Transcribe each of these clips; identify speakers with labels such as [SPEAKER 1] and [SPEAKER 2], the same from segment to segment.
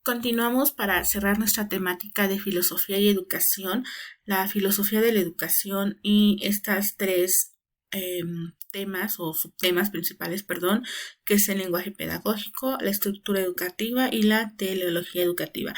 [SPEAKER 1] Continuamos para cerrar nuestra temática de filosofía y educación, la filosofía de la educación y estas tres temas o subtemas principales, perdón, que es el lenguaje pedagógico, la estructura educativa y la teleología educativa.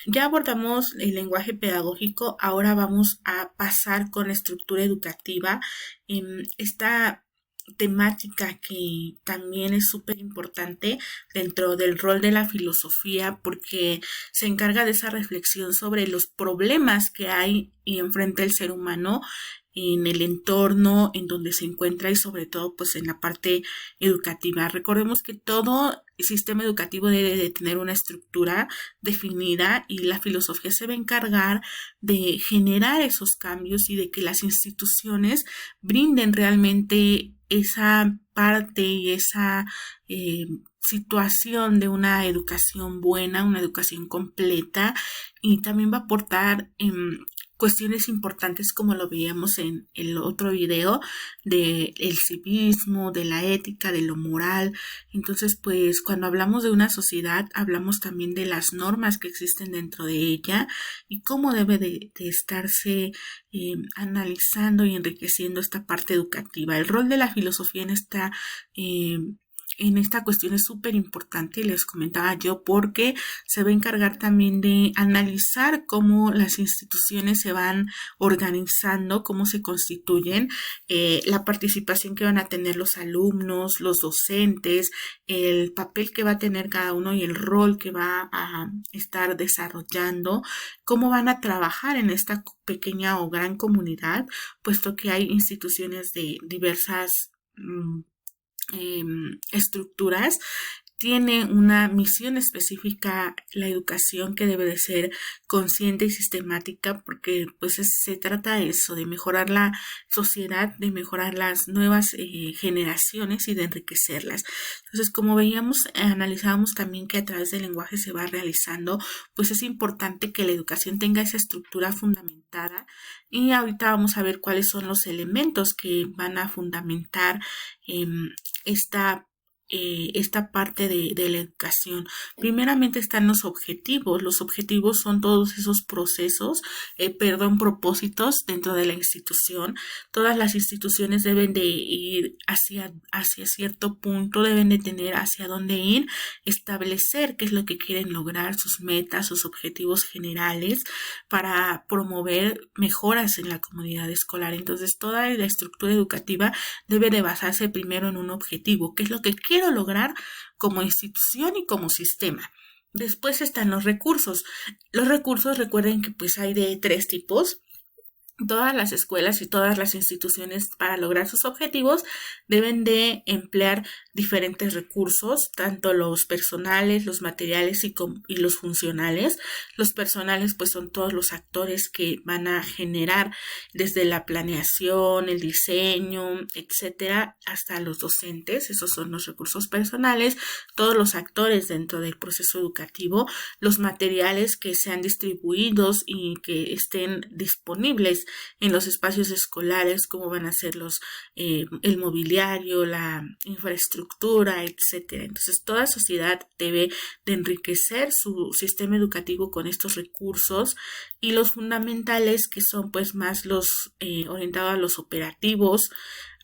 [SPEAKER 1] Ya abordamos el lenguaje pedagógico, ahora vamos a pasar con la estructura educativa. Esta temática que también es súper importante dentro del rol de la filosofía porque se encarga de esa reflexión sobre los problemas que hay y enfrenta el ser humano en el entorno en donde se encuentra y sobre todo pues en la parte educativa. Recordemos que todo el sistema educativo debe de tener una estructura definida y la filosofía se va a encargar de generar esos cambios y de que las instituciones brinden realmente esa parte y esa situación de una educación buena, una educación completa y también va a aportar cuestiones importantes como lo veíamos en el otro video del civismo, de la ética, de lo moral. Entonces, pues cuando hablamos de una sociedad, hablamos también de las normas que existen dentro de ella y cómo debe de estarse analizando y enriqueciendo esta parte educativa. El rol de la filosofía en esta cuestión es súper importante, les comentaba yo, porque se va a encargar también de analizar cómo las instituciones se van organizando, cómo se constituyen, la participación que van a tener los alumnos, los docentes, el papel que va a tener cada uno y el rol que va a estar desarrollando, cómo van a trabajar en esta pequeña o gran comunidad, puesto que hay instituciones de diversas estructuras. Tiene una misión específica la educación que debe de ser consciente y sistemática porque pues se trata de eso, de mejorar la sociedad, de mejorar las nuevas generaciones y de enriquecerlas. Entonces, como veíamos, analizábamos también que a través del lenguaje se va realizando, pues es importante que la educación tenga esa estructura fundamentada y ahorita vamos a ver cuáles son los elementos que van a fundamentar esta parte de la educación. Primeramente están los objetivos. Los objetivos son todos esos procesos, propósitos dentro de la institución. Todas las instituciones deben de ir hacia cierto punto, deben de tener hacia dónde ir, establecer qué es lo que quieren lograr, sus metas, sus objetivos generales para promover mejoras en la comunidad escolar. Entonces, toda la estructura educativa debe de basarse primero en un objetivo, qué es lo que quiero lograr como institución y como sistema. Después están los recursos. Los recursos, recuerden que pues hay de tres tipos. Todas las escuelas y todas las instituciones para lograr sus objetivos deben de emplear diferentes recursos, tanto los personales, los materiales y los funcionales. Los personales pues son todos los actores que van a generar desde la planeación, el diseño, etcétera, hasta los docentes. Esos son los recursos personales, todos los actores dentro del proceso educativo, los materiales que sean distribuidos y que estén disponibles en los espacios escolares, cómo van a ser el mobiliario, la infraestructura, etcétera. Entonces, toda sociedad debe de enriquecer su sistema educativo con estos recursos y los fundamentales que son pues más los orientados a los operativos,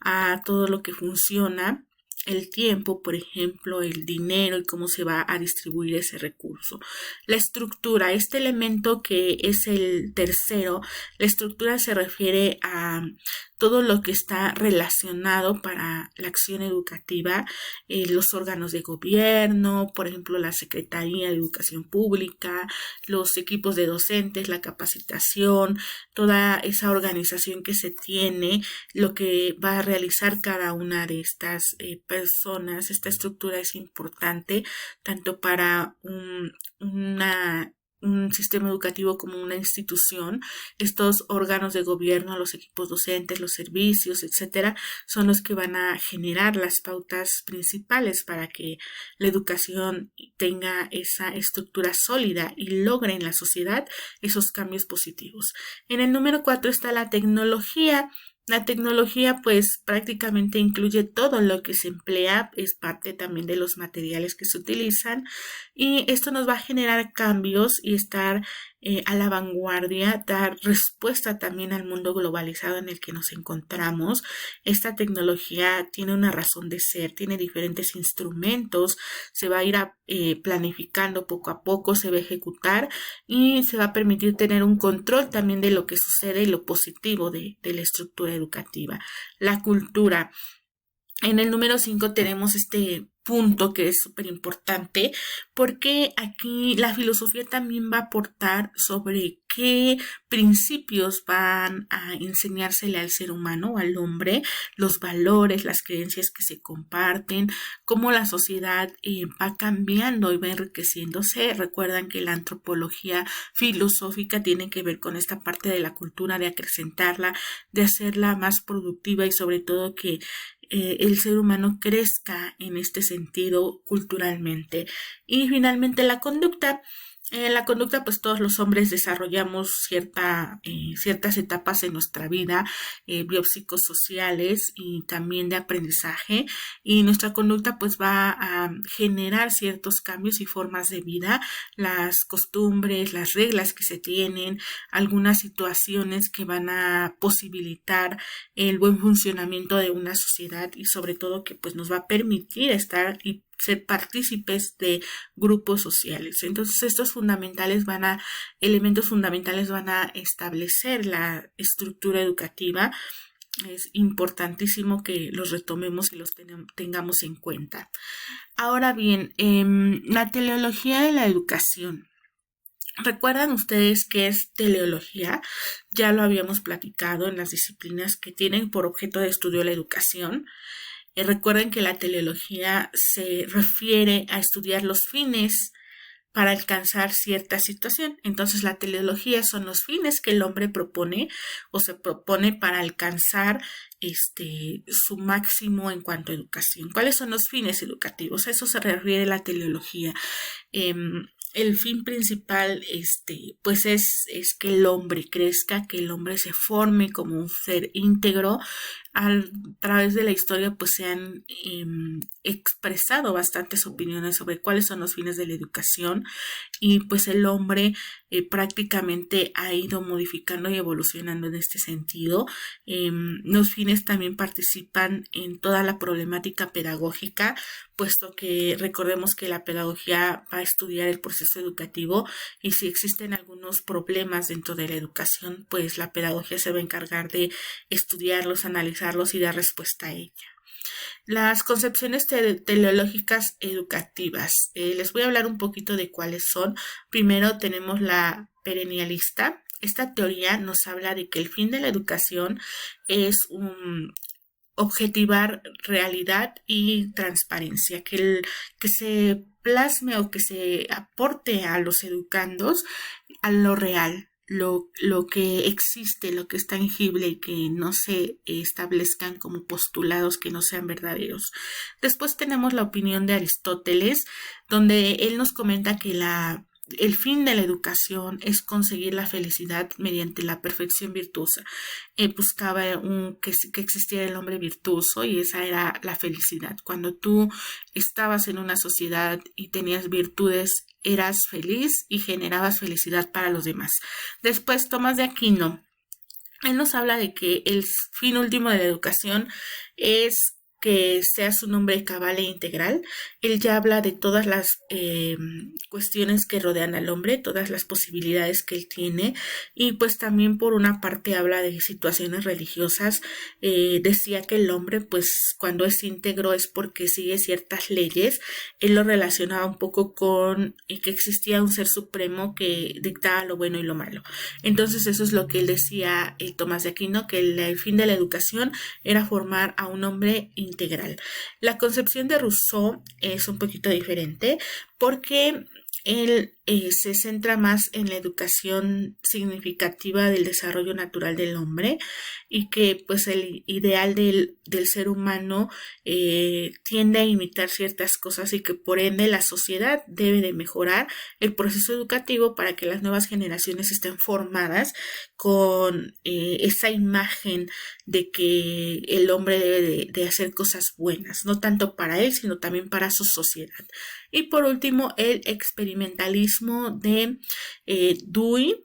[SPEAKER 1] a todo lo que funciona, el tiempo, por ejemplo, el dinero y cómo se va a distribuir ese recurso. La estructura, este elemento que es el tercero, la estructura se refiere a todo lo que está relacionado para la acción educativa, los órganos de gobierno, por ejemplo, la Secretaría de Educación Pública, los equipos de docentes, la capacitación, toda esa organización que se tiene, lo que va a realizar cada una de estas personas. Esta estructura es importante tanto para un sistema educativo como una institución. Estos órganos de gobierno, los equipos docentes, los servicios, etcétera, son los que van a generar las pautas principales para que la educación tenga esa estructura sólida y logre en la sociedad esos cambios positivos. En el número 4 está la tecnología. La tecnología pues prácticamente incluye todo lo que se emplea, es parte también de los materiales que se utilizan y esto nos va a generar cambios y estar a la vanguardia, dar respuesta también al mundo globalizado en el que nos encontramos. Esta tecnología tiene una razón de ser, tiene diferentes instrumentos, se va a ir planificando poco a poco, se va a ejecutar y se va a permitir tener un control también de lo que sucede y lo positivo de la estructura educativa. La cultura. En el número 5 tenemos este punto que es súper importante porque aquí la filosofía también va a aportar sobre qué principios van a enseñársele al ser humano o al hombre, los valores, las creencias que se comparten, cómo la sociedad va cambiando y va enriqueciéndose. Recuerdan que la antropología filosófica tiene que ver con esta parte de la cultura, de acrecentarla, de hacerla más productiva y sobre todo que el ser humano crezca en este sentido culturalmente. Y finalmente la conducta. En la conducta, pues todos los hombres desarrollamos ciertas etapas en nuestra vida, biopsicosociales y también de aprendizaje. Y nuestra conducta pues va a generar ciertos cambios y formas de vida, las costumbres, las reglas que se tienen, algunas situaciones que van a posibilitar el buen funcionamiento de una sociedad y sobre todo que pues nos va a permitir estar y ser partícipes de grupos sociales. Entonces elementos fundamentales van a establecer la estructura educativa. Es importantísimo que los retomemos y los tengamos en cuenta. Ahora bien, la teleología de la educación. ¿Recuerdan ustedes qué es teleología? Ya lo habíamos platicado en las disciplinas que tienen por objeto de estudio la educación. Recuerden que la teleología se refiere a estudiar los fines para alcanzar cierta situación. Entonces, la teleología son los fines que el hombre propone o se propone para alcanzar su máximo en cuanto a educación. ¿Cuáles son los fines educativos? A eso se refiere la teleología. El fin principal, pues es que el hombre crezca, que el hombre se forme como un ser íntegro. A través de la historia, pues se han expresado bastantes opiniones sobre cuáles son los fines de la educación y pues el hombre prácticamente ha ido modificando y evolucionando en este sentido. Los fines también participan en toda la problemática pedagógica, puesto que recordemos que la pedagogía va a estudiar el proceso educativo y si existen algunos problemas dentro de la educación, pues la pedagogía se va a encargar de estudiarlos, analizarlos y dar respuesta a ella. Las concepciones teleológicas educativas. Les voy a hablar un poquito de cuáles son. Primero tenemos la perennialista. Esta teoría nos habla de que el fin de la educación es objetivar realidad y transparencia, que se plasme o que se aporte a los educandos a lo real, lo que existe, lo que es tangible y que no se establezcan como postulados que no sean verdaderos. Después tenemos la opinión de Aristóteles, donde él nos comenta que el fin de la educación es conseguir la felicidad mediante la perfección virtuosa. Buscaba que existiera el hombre virtuoso y esa era la felicidad. Cuando tú estabas en una sociedad y tenías virtudes, eras feliz y generabas felicidad para los demás. Después, Tomás de Aquino, él nos habla de que el fin último de la educación es que seas un hombre cabal e integral. Él ya habla de todas las cuestiones que rodean al hombre, todas las posibilidades que él tiene y pues también por una parte habla de situaciones religiosas. Decía que el hombre pues cuando es íntegro es porque sigue ciertas leyes. Él lo relacionaba un poco con que existía un ser supremo que dictaba lo bueno y lo malo. Entonces eso es lo que él decía, Tomás de Aquino, que el fin de la educación era formar a un hombre integral. La concepción de Rousseau es un poquito diferente porque él se centra más en la educación significativa del desarrollo natural del hombre y que pues el ideal del ser humano tiende a imitar ciertas cosas y que por ende la sociedad debe de mejorar el proceso educativo para que las nuevas generaciones estén formadas con esa imagen de que el hombre debe de hacer cosas buenas, no tanto para él, sino también para su sociedad. Y por último, el experimentalismo de Dewey.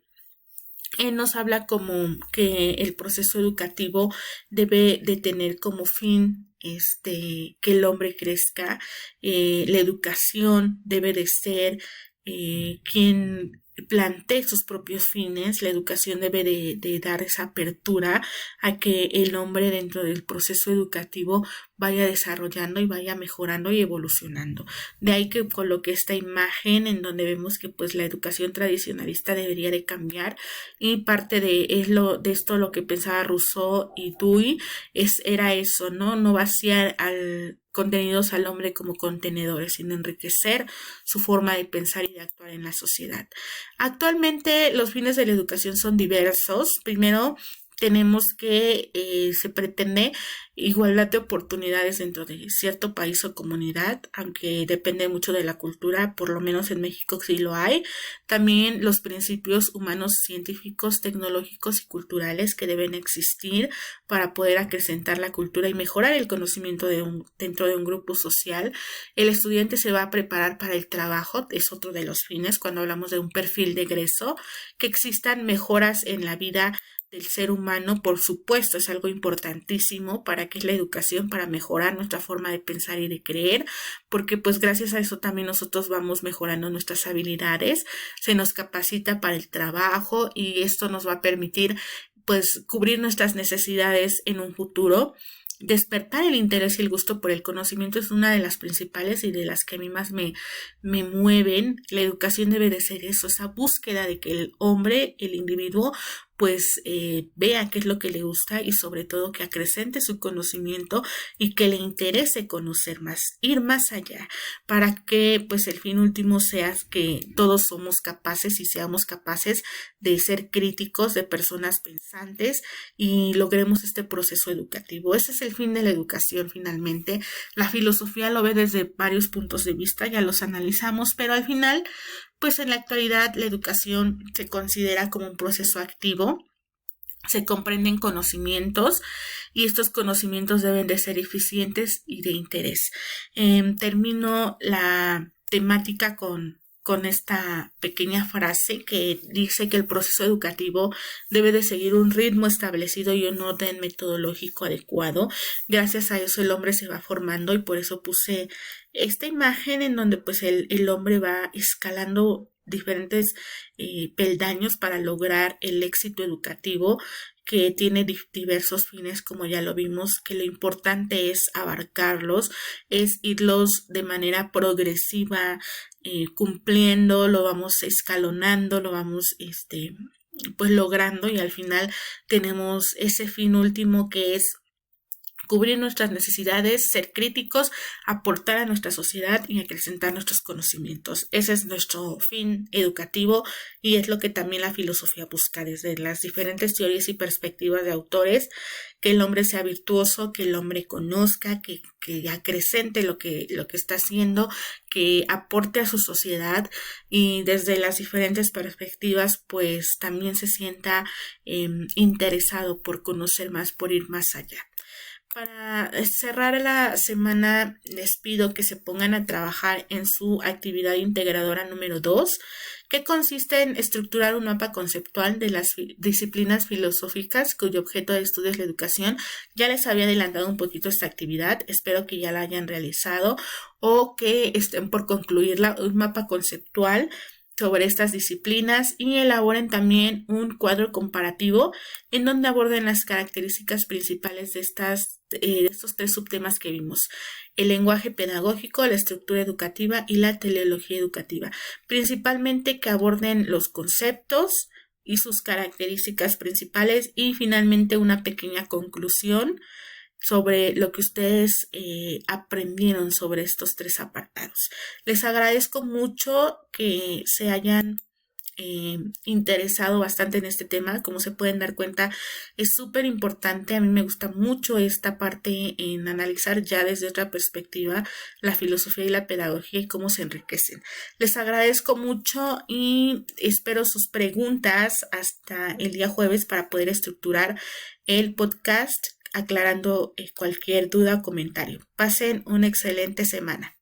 [SPEAKER 1] Él nos habla como que el proceso educativo debe de tener como fin que el hombre crezca, la educación debe de ser quien plantee sus propios fines, la educación debe de dar esa apertura a que el hombre dentro del proceso educativo vaya desarrollando y vaya mejorando y evolucionando. De ahí que coloqué esta imagen en donde vemos que pues la educación tradicionalista debería de cambiar y parte de esto lo que pensaba Rousseau y Dewey era eso, no vaciar contenidos al hombre como contenedores, sino enriquecer su forma de pensar y de actuar en la sociedad. Actualmente los fines de la educación son diversos. Primero, tenemos que se pretende igualdad de oportunidades dentro de cierto país o comunidad, aunque depende mucho de la cultura, por lo menos en México sí lo hay. También los principios humanos, científicos, tecnológicos y culturales que deben existir para poder acrecentar la cultura y mejorar el conocimiento dentro de un grupo social. El estudiante se va a preparar para el trabajo, es otro de los fines cuando hablamos de un perfil de egreso, que existan mejoras en la vida del ser humano, por supuesto, es algo importantísimo para que es la educación, para mejorar nuestra forma de pensar y de creer, porque pues gracias a eso también nosotros vamos mejorando nuestras habilidades, se nos capacita para el trabajo y esto nos va a permitir pues cubrir nuestras necesidades en un futuro. Despertar el interés y el gusto por el conocimiento es una de las principales y de las que a mí más me mueven. La educación debe de ser eso, esa búsqueda de que el hombre, el individuo, pues vea qué es lo que le gusta y sobre todo que acrecente su conocimiento y que le interese conocer más, ir más allá, para que pues el fin último sea que todos somos capaces y seamos capaces de ser críticos, de personas pensantes y logremos este proceso educativo. Ese es el fin de la educación finalmente. La filosofía lo ve desde varios puntos de vista, ya los analizamos, pero al final pues en la actualidad la educación se considera como un proceso activo, se comprenden conocimientos y estos conocimientos deben de ser eficientes y de interés. Termino la temática con esta pequeña frase que dice que el proceso educativo debe de seguir un ritmo establecido y un orden metodológico adecuado. Gracias a eso el hombre se va formando y por eso puse esta imagen en donde pues el hombre va escalando diferentes peldaños para lograr el éxito educativo que tiene diversos fines, como ya lo vimos, que lo importante es abarcarlos, es irlos de manera progresiva cumpliendo, lo vamos escalonando, lo vamos pues logrando y al final tenemos ese fin último que es cubrir nuestras necesidades, ser críticos, aportar a nuestra sociedad y acrecentar nuestros conocimientos. Ese es nuestro fin educativo y es lo que también la filosofía busca desde las diferentes teorías y perspectivas de autores, que el hombre sea virtuoso, que el hombre conozca, que acrecente lo que está haciendo, que aporte a su sociedad y desde las diferentes perspectivas pues también se sienta interesado por conocer más, por ir más allá. Para cerrar la semana, les pido que se pongan a trabajar en su actividad integradora número 2, que consiste en estructurar un mapa conceptual de las disciplinas filosóficas cuyo objeto de estudio es la educación. Ya les había adelantado un poquito esta actividad, espero que ya la hayan realizado o que estén por concluirla, un mapa conceptual sobre estas disciplinas y elaboren también un cuadro comparativo en donde aborden las características principales de estos tres subtemas que vimos: el lenguaje pedagógico, la estructura educativa y la teleología educativa. Principalmente que aborden los conceptos y sus características principales y finalmente una pequeña conclusión sobre lo que ustedes aprendieron sobre estos tres apartados. Les agradezco mucho que se hayan interesado bastante en este tema. Como se pueden dar cuenta, es súper importante. A mí me gusta mucho esta parte en analizar ya desde otra perspectiva la filosofía y la pedagogía y cómo se enriquecen. Les agradezco mucho y espero sus preguntas hasta el día jueves para poder estructurar el podcast aclarando cualquier duda o comentario. Pasen una excelente semana.